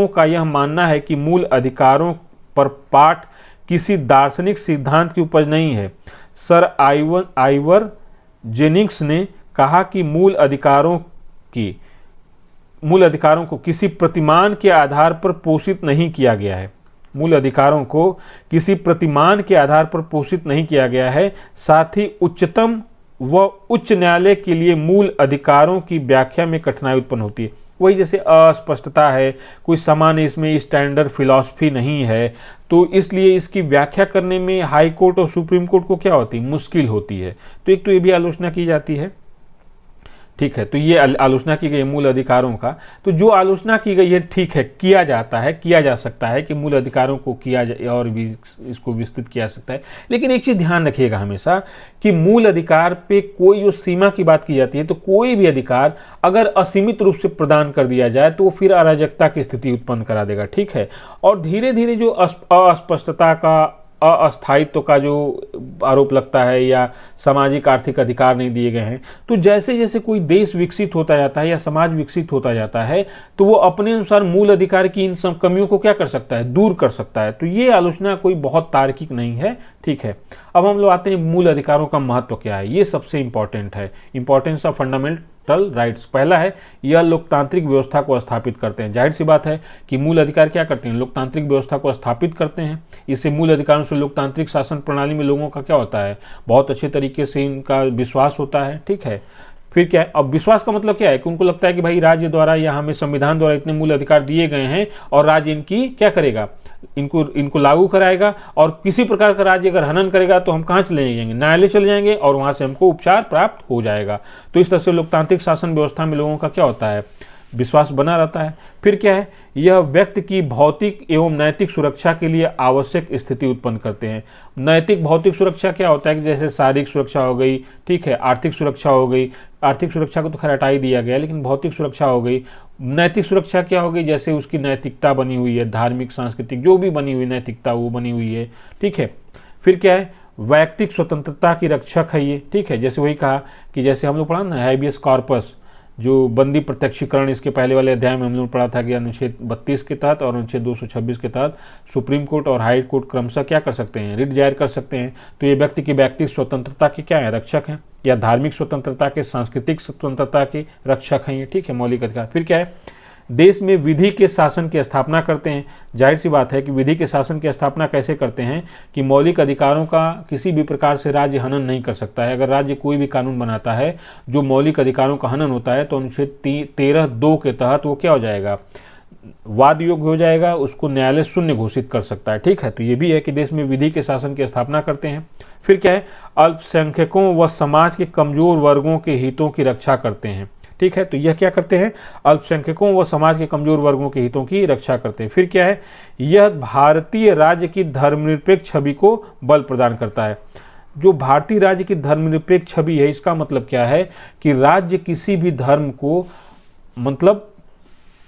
[SPEAKER 1] का यह मानना है कि मूल अधिकारों पर पाठ किसी दार्शनिक सिद्धांत की उपज नहीं है। सर आइवर जेनिंग्स ने कहा कि मूल अधिकारों को किसी प्रतिमान के आधार पर पोषित नहीं किया गया है। मूल अधिकारों को किसी प्रतिमान के आधार पर पोषित नहीं किया गया है। साथ ही उच्चतम व उच्च न्यायालय के लिए मूल अधिकारों की व्याख्या में कठिनाई उत्पन्न होती है। वही जैसे अस्पष्टता है, कोई सामान्य इसमें स्टैंडर्ड फिलॉसफी नहीं है, तो इसलिए इसकी व्याख्या करने में हाई कोर्ट और सुप्रीम कोर्ट को क्या होती है, मुश्किल होती है। तो एक तो ये भी आलोचना की जाती है, ठीक है। तो ये आलोचना की गई मूल अधिकारों का। तो जो आलोचना की गई है, ठीक है, किया जा सकता है कि मूल अधिकारों को किया जाए और भी इसको विस्तृत किया जा सकता है। लेकिन एक चीज़ ध्यान रखिएगा हमेशा कि मूल अधिकार पे कोई जो सीमा की बात की जाती है, तो कोई भी अधिकार अगर असीमित रूप से प्रदान कर दिया जाए तो फिर अराजकता की स्थिति उत्पन्न करा देगा, ठीक है। और धीरे धीरे जो अस्पष्टता का, अस्थायित्व का जो आरोप लगता है या सामाजिक आर्थिक अधिकार नहीं दिए गए हैं, तो जैसे जैसे कोई देश विकसित होता जाता है या समाज विकसित होता जाता है तो वो अपने अनुसार मूल अधिकार की इन सब कमियों को क्या कर सकता है, दूर कर सकता है। तो ये आलोचना कोई बहुत तार्किक नहीं है, ठीक है। अब हम लोग आते हैं मूल अधिकारों का महत्व क्या है, ये सबसे इंपॉर्टेंट है। Importance of fundamental rights. पहला है, यह लोकतांत्रिक व्यवस्था को स्थापित करते हैं। जाहिर सी बात है कि मूल अधिकार क्या करते हैं, लोकतांत्रिक व्यवस्था को स्थापित करते हैं। इससे मूल अधिकारों से लोकतांत्रिक शासन प्रणाली में लोगों का क्या होता है, बहुत अच्छे तरीके से इनका विश्वास होता है। ठीक है, फिर क्या है, अब विश्वास का मतलब क्या है कि उनको लगता है कि भाई राज्य द्वारा या हमें संविधान द्वारा इतने मूल अधिकार दिए गए हैं और राज्य इनकी क्या करेगा, इनको लागू कराएगा, और किसी प्रकार का राज्य अगर हनन करेगा तो हम कहाँ चले जाएंगे, न्यायालय चले जाएंगे और वहां से हमको उपचार प्राप्त हो जाएगा। तो इस तरह से लोकतांत्रिक शासन व्यवस्था में लोगों का क्या होता है, विश्वास बना रहता है। फिर क्या है, यह व्यक्ति की भौतिक एवं नैतिक सुरक्षा के लिए आवश्यक स्थिति उत्पन्न करते हैं। नैतिक भौतिक सुरक्षा क्या होता है कि जैसे शारीरिक सुरक्षा हो गई, ठीक है, आर्थिक सुरक्षा हो गई, आर्थिक सुरक्षा को तो खैर हटा ही दिया गया, लेकिन भौतिक सुरक्षा हो गई। नैतिक सुरक्षा क्या हो गई, जैसे उसकी नैतिकता बनी हुई है, धार्मिक सांस्कृतिक जो भी बनी हुई नैतिकता वो बनी हुई है। ठीक है, फिर क्या है, वैयक्तिक स्वतंत्रता की रक्षक है ये। ठीक है, जैसे वही कहा कि जैसे हम लोग पढ़ा ना हैबियस कॉर्पस, जो बंदी प्रत्यक्षीकरण, इसके पहले वाले अध्याय में हम लोग पढ़ा था कि अनुच्छेद 32 के तहत और अनुच्छेद 226 के तहत सुप्रीम कोर्ट और हाई कोर्ट क्रमशः क्या कर सकते हैं, रिट जाहिर कर सकते हैं। तो ये व्यक्ति की व्यक्तिगत स्वतंत्रता के क्या है, रक्षक हैं, या धार्मिक स्वतंत्रता के, सांस्कृतिक स्वतंत्रता के रक्षक हैं ये। ठीक है, मौलिक अधिकार। फिर क्या है, देश में विधि के शासन की स्थापना करते हैं। जाहिर सी बात है कि विधि के शासन की स्थापना कैसे करते हैं कि मौलिक अधिकारों का किसी भी प्रकार से राज्य हनन नहीं कर सकता है। अगर राज्य कोई भी कानून बनाता है जो मौलिक अधिकारों का हनन होता है तो अनुच्छेद 13(2) के तहत वो क्या हो जाएगा, वाद योग्य हो जाएगा, उसको न्यायालय शून्य घोषित कर सकता है। ठीक है, तो ये भी है कि देश में विधि के शासन की स्थापना करते हैं। फिर क्या है, अल्पसंख्यकों व समाज के कमजोर वर्गों के हितों की रक्षा करते हैं। ठीक है, तो यह क्या करते हैं, अल्पसंख्यकों व समाज के कमजोर वर्गों के हितों की रक्षा करते हैं। फिर क्या है, यह भारतीय राज्य की धर्मनिरपेक्ष छवि को बल प्रदान करता है। जो भारतीय राज्य की धर्मनिरपेक्ष छवि है, इसका मतलब क्या है कि राज्य किसी भी धर्म को मतलब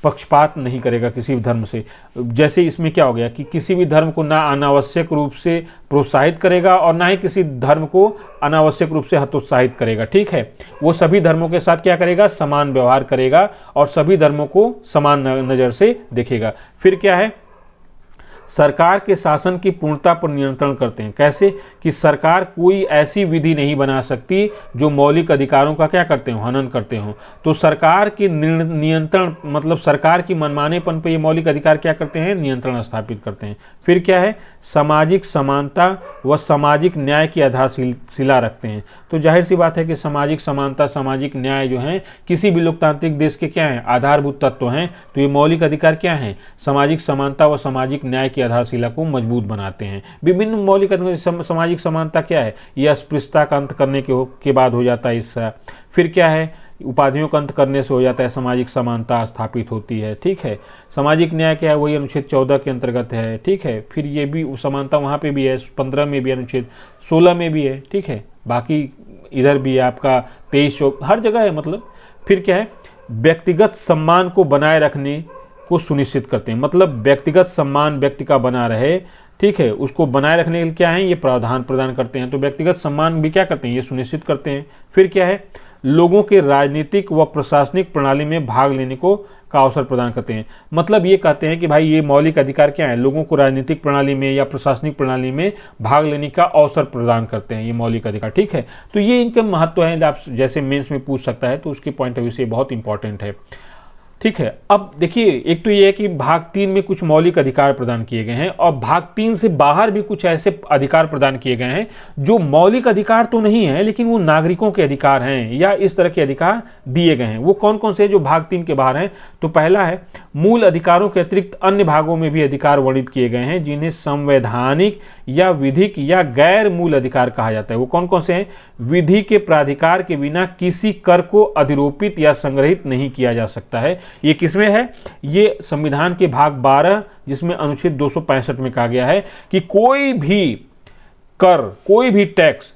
[SPEAKER 1] पक्षपात नहीं करेगा किसी भी धर्म से। जैसे इसमें क्या हो गया कि किसी भी धर्म को ना अनावश्यक रूप से प्रोत्साहित करेगा और ना ही किसी धर्म को अनावश्यक रूप से हतोत्साहित करेगा। ठीक है, वो सभी धर्मों के साथ क्या करेगा, समान व्यवहार करेगा और सभी धर्मों को समान नज़र से देखेगा। फिर क्या है, सरकार के शासन की पूर्णता पर नियंत्रण करते हैं। कैसे कि सरकार कोई ऐसी विधि नहीं बना सकती जो मौलिक अधिकारों का क्या करते हो, हनन करते हो। तो सरकार के नियंत्रण मतलब सरकार की मनमानेपन पे ये मौलिक अधिकार क्या करते हैं, नियंत्रण स्थापित करते हैं। फिर क्या है, सामाजिक समानता व सामाजिक न्याय की आधारशिला रखते हैं। तो जाहिर सी बात है कि सामाजिक समानता, सामाजिक न्याय जो है किसी भी लोकतांत्रिक देश के क्या हैं, आधारभूत तत्व हैं। तो ये मौलिक अधिकार क्या हैं, सामाजिक समानता व सामाजिक न्याय की आधारशिला को मजबूत बनाते हैं। विभिन्न मौलिक अधिकार, सामाजिक समानता क्या है, यह अस्पृश्यता का अंत करने के बाद हो जाता है इससे। फिर क्या है, उपाधियों का अंत करने से हो जाता है, सामाजिक समानता स्थापित होती है। ठीक है, सामाजिक न्याय क्या है, वही अनुच्छेद 14 के अंतर्गत है। ठीक है, फिर ये भी समानता वहाँ पे भी है, 15 में भी, अनुच्छेद 16 में भी है। ठीक है, बाकी इधर भी है आपका 23, हर जगह है मतलब। फिर क्या है, व्यक्तिगत सम्मान को बनाए रखने को सुनिश्चित करते हैं। मतलब व्यक्तिगत सम्मान व्यक्ति का बना रहे, ठीक है, उसको बनाए रखने के लिए क्या है, ये प्रावधान प्रदान करते हैं। तो व्यक्तिगत सम्मान भी क्या करते हैं, ये सुनिश्चित करते हैं। फिर क्या है, लोगों के राजनीतिक व प्रशासनिक प्रणाली में भाग लेने का अवसर प्रदान करते हैं। मतलब ये कहते हैं कि भाई ये मौलिक अधिकार क्या है, लोगों को राजनीतिक प्रणाली में या प्रशासनिक प्रणाली में भाग लेने का अवसर प्रदान करते हैं ये मौलिक अधिकार। ठीक है, तो ये इनके महत्व है, आप जैसे मेंस में पूछ सकता है तो उसके पॉइंट ऑफ व्यू से बहुत इंपॉर्टेंट है। ठीक है, अब देखिए, एक तो ये है कि भाग 3 में कुछ मौलिक अधिकार प्रदान किए गए हैं और भाग 3 से बाहर भी कुछ ऐसे अधिकार प्रदान किए गए हैं जो मौलिक अधिकार तो नहीं है लेकिन वो नागरिकों के अधिकार हैं या इस तरह के अधिकार दिए गए हैं। वो कौन कौन से जो भाग 3 के बाहर हैं, तो पहला है, मूल अधिकारों के अतिरिक्त अन्य भागों में भी अधिकार वर्णित किए गए हैं जिन्हें संवैधानिक या विधिक या गैर मूल अधिकार कहा जाता है। वो कौन कौन से हैं, विधि के प्राधिकार के बिना किसी कर को अधिरोपित या संग्रहित नहीं किया जा सकता है। ये किसमें है, ये संविधान के भाग 12 जिसमें अनुच्छेद 265 में कहा गया है कि कोई भी कर, कोई भी टैक्स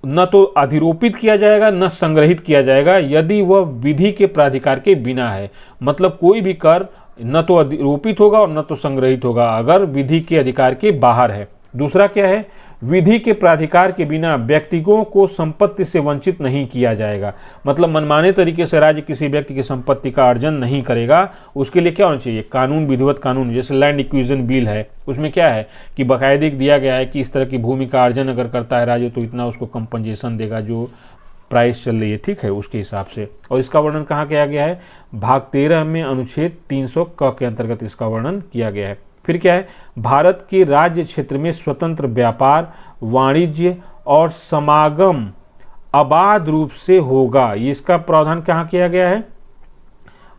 [SPEAKER 1] न तो अधिरोपित किया जाएगा न संग्रहित किया जाएगा यदि वह विधि के प्राधिकार के बिना है। मतलब कोई भी कर न तो अधिरोपित होगा और न तो संग्रहित होगा अगर विधि के अधिकार के बाहर है। दूसरा क्या है, विधि के प्राधिकार के बिना व्यक्तियों को संपत्ति से वंचित नहीं किया जाएगा। मतलब मनमाने तरीके से राज्य किसी व्यक्ति की संपत्ति का अर्जन नहीं करेगा। उसके लिए क्या होना चाहिए, कानून, विधिवत कानून। जैसे लैंड एक्विजिशन बिल है, उसमें क्या है कि बाकायदे दिया गया है कि इस तरह की भूमि का अर्जन अगर करता है राज्य तो इतना उसको कंपनसेशन देगा, जो प्राइस चल रही है, ठीक है, उसके हिसाब से। और इसका वर्णन कहाँ किया गया है, भाग 13 में अनुच्छेद 300 क के अंतर्गत इसका वर्णन किया गया है। फिर क्या है, भारत के राज्य क्षेत्र में स्वतंत्र व्यापार, वाणिज्य और समागम अबाध रूप से होगा। ये इसका प्रावधान कहाँ किया गया है,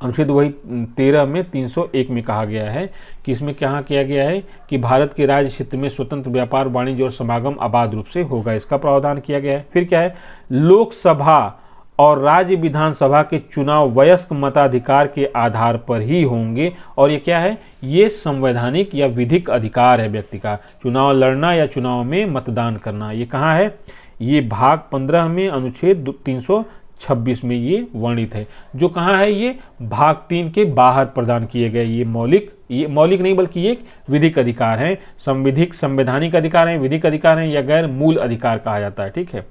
[SPEAKER 1] अनुच्छेद वही 13 में 301 में कहा गया है कि इसमें क्या किया गया है कि भारत के राज्य क्षेत्र में स्वतंत्र व्यापार, वाणिज्य और समागम अबाध रूप से होगा, इसका प्रावधान किया गया है। फिर क्या है, लोकसभा और राज्य विधानसभा के चुनाव वयस्क मताधिकार के आधार पर ही होंगे। और ये क्या है, ये संवैधानिक या विधिक अधिकार है व्यक्ति का, चुनाव लड़ना या चुनाव में मतदान करना। ये कहाँ है, ये भाग 15 में अनुच्छेद 326 में ये वर्णित है। जो कहाँ है, ये भाग 3 के बाहर प्रदान किए गए ये मौलिक नहीं बल्कि ये एक विधिक अधिकार है। संवैधानिक अधिकार है, विधिक अधिकार है या गैर मूल अधिकार कहा जाता है, ठीक है।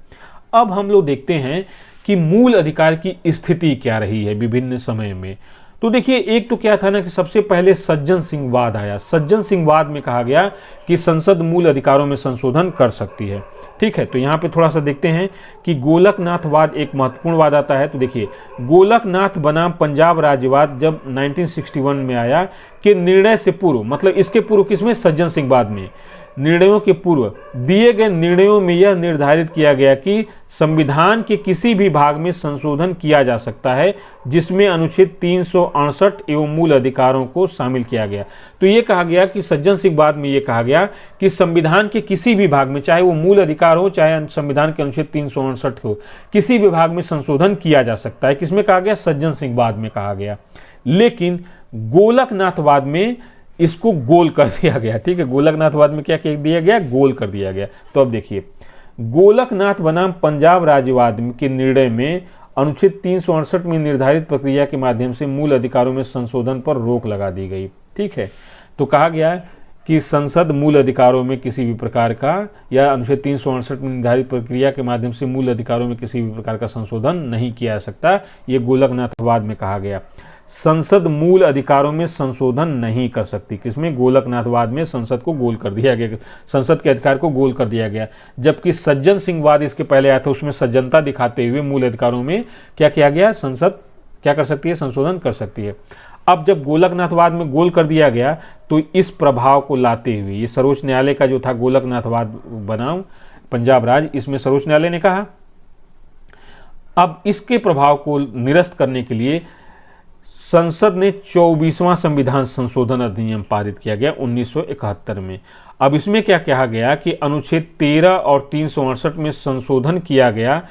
[SPEAKER 1] अब हम लोग देखते हैं कि मूल अधिकार की स्थिति क्या रही है विभिन्न समय में। तो देखिए, एक तो क्या था ना कि सबसे पहले सज्जन सिंह वाद आया। सज्जन सिंह वाद में कहा गया कि संसद मूल अधिकारों में संशोधन कर सकती है, ठीक है। तो यहाँ पे थोड़ा सा देखते हैं कि गोलकनाथ वाद एक महत्वपूर्ण वाद आता है। तो देखिए, गोलकनाथ बनाम पंजाब राज्यवाद जब 1961 में आया कि निर्णय से पूर्व, मतलब इसके पूर्व किसमें, सज्जन सिंह वाद में, निर्णयों के पूर्व दिए गए निर्णयों में यह निर्धारित किया गया कि संविधान के किसी भी भाग में संशोधन किया जा सकता है जिसमें अनुच्छेद 368 एवं मूल अधिकारों को शामिल किया गया। तो ये कहा गया कि सज्जन सिंह वाद में ये कहा गया कि संविधान के किसी भी भाग में, चाहे वो मूल अधिकार हो चाहे संविधान के अनुच्छेद 368 हो, किसी भी भाग में संशोधन किया जा सकता है। किसमें कहा गया, सज्जन सिंह वाद में कहा गया। लेकिन गोलकनाथवाद में इसको गोल कर दिया गया, ठीक है। गोलकनाथवाद में क्या कह दिया गया, गोल कर दिया गया। तो अब देखिए, गोलकनाथ बनाम पंजाब राज्यवाद के निर्णय में अनुच्छेद 368 में निर्धारित प्रक्रिया के माध्यम से मूल अधिकारों में संशोधन पर रोक लगा दी गई, ठीक है। तो कहा गया कि संसद मूल अधिकारों में किसी भी प्रकार का, या अनुच्छेद 368 में निर्धारित प्रक्रिया के माध्यम से मूल अधिकारों में किसी भी प्रकार का संशोधन नहीं किया जा सकता। ये गोलकनाथवाद में कहा गया। संसद मूल अधिकारों में संशोधन नहीं कर सकती। किसमें, गोलकनाथवाद में संसद को गोल कर दिया गया, संसद के अधिकार को गोल कर दिया गया। जबकि सज्जन सिंह वाद इसके पहले आया था, उसमें सज्जनता दिखाते हुए मूल अधिकारों में क्या किया गया, संसद क्या कर सकती है, संशोधन कर सकती है। अब जब गोलकनाथवाद में गोल कर दिया गया तो इस प्रभाव को लाते हुए ये सर्वोच्च न्यायालय का जो था गोलकनाथवाद बनाम पंजाब राज्य, इसमें सर्वोच्च न्यायालय ने कहा अब इसके प्रभाव को निरस्त करने के लिए संसद ने 24वां संविधान संशोधन अधिनियम पारित किया गया 1971 में। अब इसमें क्या कहा गया कि अनुच्छेद 13 और 368 में संशोधन किया गया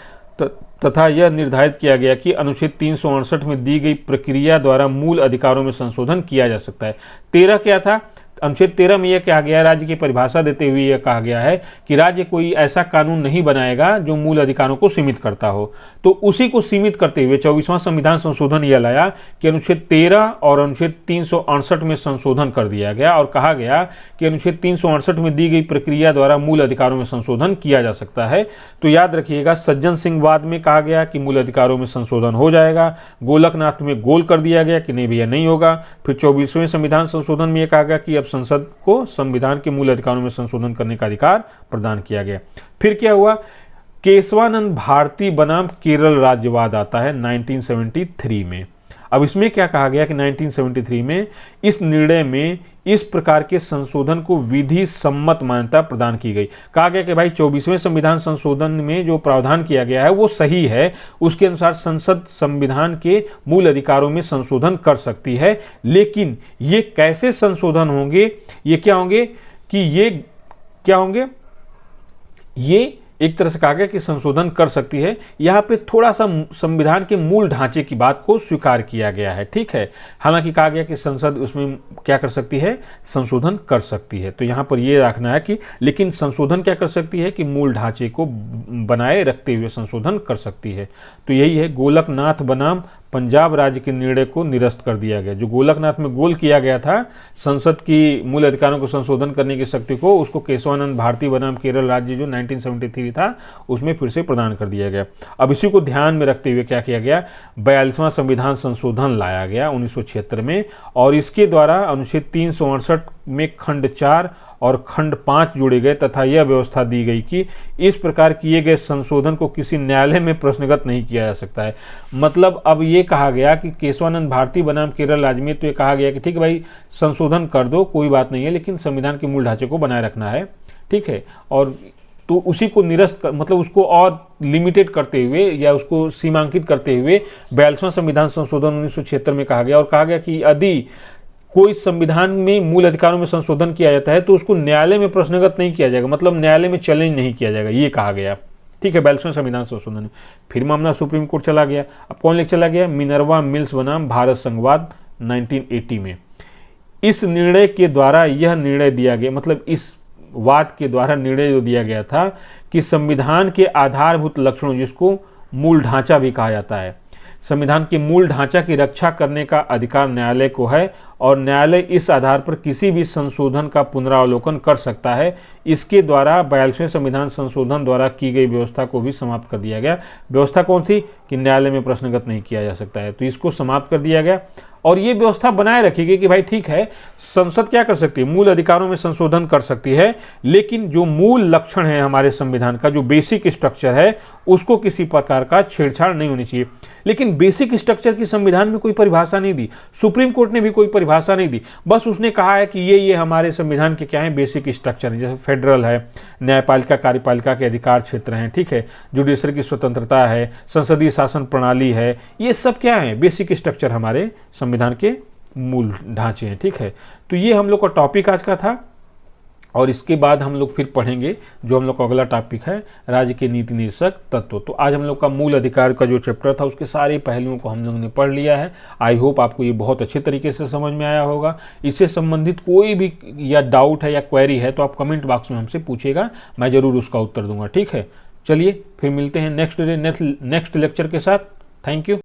[SPEAKER 1] तथा यह निर्धारित किया गया कि अनुच्छेद 368 में दी गई प्रक्रिया द्वारा मूल अधिकारों में संशोधन किया जा सकता है। 13 क्या था, अनुच्छेद 13 में यह कहा गया, राज्य की परिभाषा देते हुए यह कहा गया है कि राज्य कोई ऐसा कानून नहीं बनाएगा जो मूल अधिकारों को सीमित करता हो। तो उसी को सीमित करते हुए 24वां संविधान संशोधन यह लाया कि अनुच्छेद 13 और अनुच्छेद 368 में संशोधन कर दिया गया और कहा गया कि अनुच्छेद 368 में दी गई प्रक्रिया द्वारा मूल अधिकारों में संशोधन किया जा सकता है। तो याद रखिएगा, सज्जन सिंह वाद में कहा गया कि मूल अधिकारों में संशोधन हो जाएगा, गोलकनाथ में गोल कर दिया गया कि नहीं भैया नहीं होगा। फिर 24वें संविधान संशोधन में यह कहा गया कि अब संसद को संविधान के मूल अधिकारों में संशोधन करने का अधिकार प्रदान किया गया। फिर क्या हुआ, केशवानंद भारती बनाम केरल राज्यवाद आता है 1973 में। अब इसमें क्या कहा गया कि 1973 में इस निर्णय में इस प्रकार के संशोधन को विधि सम्मत मान्यता प्रदान की गई। कहा गया कि भाई 24वें संविधान संशोधन में जो प्रावधान किया गया है वो सही है, उसके अनुसार संसद संविधान के मूल अधिकारों में संशोधन कर सकती है। लेकिन ये कैसे संशोधन होंगे, ये क्या होंगे कि ये क्या होंगे, ये एक तरह से कहा गया कि संशोधन कर सकती है। यहाँ पे थोड़ा सा संविधान के मूल ढांचे की बात को स्वीकार किया गया है, ठीक है। हालांकि कहा गया कि संसद उसमें क्या कर सकती है, संशोधन कर सकती है। तो यहाँ पर ये रखना है कि लेकिन संशोधन क्या कर सकती है कि मूल ढांचे को बनाए रखते हुए संशोधन कर सकती है। तो यही है गोलकनाथ बनाम पंजाब राज्य के निर्णय को निरस्त कर दिया गया। जो गोलकनाथ में गोल किया गया था संसद की मूल अधिकारों को संशोधन करने की शक्ति को, उसको केशवानंद भारती बनाम केरल राज्य जो 1973 था उसमें फिर से प्रदान कर दिया गया। अब इसी को ध्यान में रखते हुए क्या किया गया, 42वां संविधान संशोधन लाया गया 1976 में, और इसके द्वारा अनुच्छेद 368 में खंड 4 और खंड 5 जोड़े गए तथा यह व्यवस्था दी गई कि इस प्रकार किए गए संशोधन को किसी न्यायालय में प्रश्नगत नहीं किया जा सकता है। मतलब अब ये कहा गया कि केशवानंद भारती बनाम केरल राज्य में तो ये कहा गया कि ठीक है भाई संशोधन कर दो, कोई बात नहीं है, लेकिन संविधान के मूल ढांचे को बनाए रखना है, ठीक है। और तो उसी को निरस्त कर, मतलब उसको और लिमिटेड करते हुए या उसको सीमांकित करते हुए 42वां संविधान संशोधन 1976 में कहा गया, और कहा गया कि यदि कोई संविधान में मूल अधिकारों में संशोधन किया जाता है तो उसको न्यायालय में प्रश्नगत नहीं किया जाएगा, मतलब न्यायालय में चैलेंज नहीं किया जाएगा, ये कहा गया, ठीक है। 42वें संविधान संशोधन में फिर मामला सुप्रीम कोर्ट चला गया। अब कौन लेकर चला गया, मिनर्वा मिल्स बनाम भारत संघवाद 1980 में। इस निर्णय के द्वारा यह निर्णय दिया गया, मतलब इस वाद के द्वारा निर्णय जो दिया गया था कि संविधान के आधारभूत लक्षणों, जिसको मूल ढांचा भी कहा जाता है, संविधान के मूल ढांचा की रक्षा करने का अधिकार न्यायालय को है और न्यायालय इस आधार पर किसी भी संशोधन का पुनरावलोकन कर सकता है। इसके द्वारा 42वें संविधान संशोधन द्वारा की गई व्यवस्था को भी समाप्त कर दिया गया। व्यवस्था कौन थी कि न्यायालय में प्रश्नगत नहीं किया जा सकता है, तो इसको समाप्त कर दिया गया और ये व्यवस्था बनाए रखी गई कि भाई ठीक है, संसद क्या कर सकती है, मूल अधिकारों में संशोधन कर सकती है, लेकिन जो मूल लक्षण है हमारे संविधान का, जो बेसिक स्ट्रक्चर है, उसको किसी प्रकार का छेड़छाड़ नहीं होनी चाहिए। लेकिन बेसिक स्ट्रक्चर की संविधान में कोई परिभाषा नहीं दी, सुप्रीम कोर्ट ने भी कोई परिभाषा नहीं दी, बस उसने कहा है कि ये हमारे संविधान के क्या है, बेसिक स्ट्रक्चर है। जैसे फेडरल है, न्यायपालिका कार्यपालिका के अधिकार क्षेत्र हैं, ठीक है, जुडिशरी की स्वतंत्रता है, संसदीय शासन प्रणाली है, ये सब क्या है, बेसिक स्ट्रक्चर हमारे संविधान के मूल ढांचे हैं, ठीक है। तो ये हम लोग का टॉपिक आज का था, और इसके बाद हम लोग फिर पढ़ेंगे जो हम लोग का अगला टॉपिक है, राज्य के नीति निर्देशक तत्व। तो आज हम लोग का मूल अधिकार का जो चैप्टर था उसके सारे पहलुओं को हम लोग ने पढ़ लिया है। आई होप आपको ये बहुत अच्छे तरीके से समझ में आया होगा। इससे संबंधित कोई भी या डाउट है या क्वेरी है तो आप कमेंट बॉक्स में हमसे पूछेगा, मैं ज़रूर उसका उत्तर दूंगा, ठीक है। चलिए फिर मिलते हैं नेक्स्ट लेक्चर के साथ। Thank you.